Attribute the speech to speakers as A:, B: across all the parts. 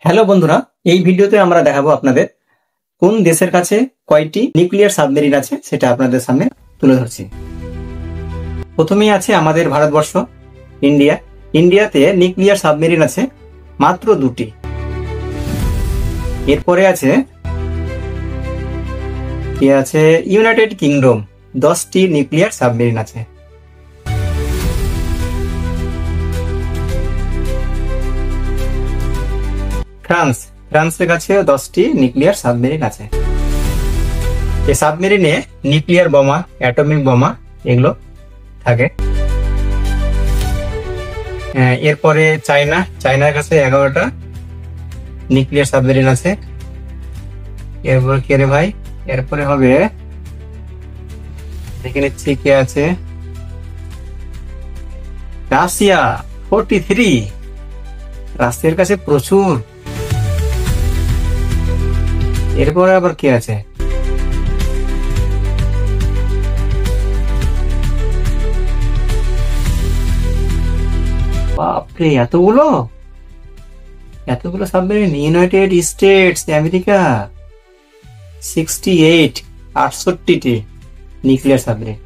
A: Hello বন্ধুরা, এই ভিডিওতে আমরা দেখাবো আপনাদের কোন দেশের কাছে কয়টি নিউক্লিয়ার সাবমেরিন আছে সেটা আপনাদের সামনে তুলে ধরছি। প্রথমেই আছে আমাদের ভারতবর্ষ, ইন্ডিয়া। ইন্ডিয়াতে নিউক্লিয়ার সাবমেরিন আছে মাত্র 2টি। এরপরে আছে ইউনাইটেড কিংডম, 10টি নিউক্লিয়ার সাবমেরিন আছে। ফ্রান্সের কাছে 10টি নিউক্লিয়ার সাবমেরিন আছে। এই সাবমেরিনে নিউক্লিয়ার বোমা, অ্যাটমিক বোমা এগুলো থাকে। এরপরে চায়নার কাছে 11টা নিউক্লিয়ার সাবমেরিন আছে। এরপর কে রে ভাই, এরপরে হবে দেখে নিচ্ছি কে আছে, রাশিয়া 43। রাশিয়ার কাছে প্রচুর। এরপরে আবার কে আছে, বাপরে এতগুলো সাবমেরিন। ইউনাইটেড স্টেটস আমেরিকা 68টি নিউক্লিয়ার সাবমেরিন।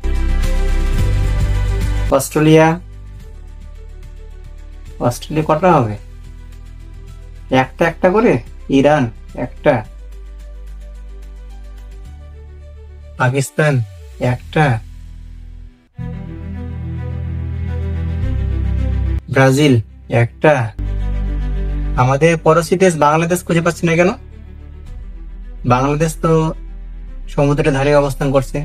A: অস্ট্রেলিয়া কটা হবে, একটা করে। ইরান একটা, পাকিস্তান একটা, ব্রাজিল একটা। আমাদের পড়োশি দেশ বাংলাদেশ খুঁজে পাচ্ছি না কেন? বাংলাদেশ তো সমুদ্রের ধারে অবস্থান করছে,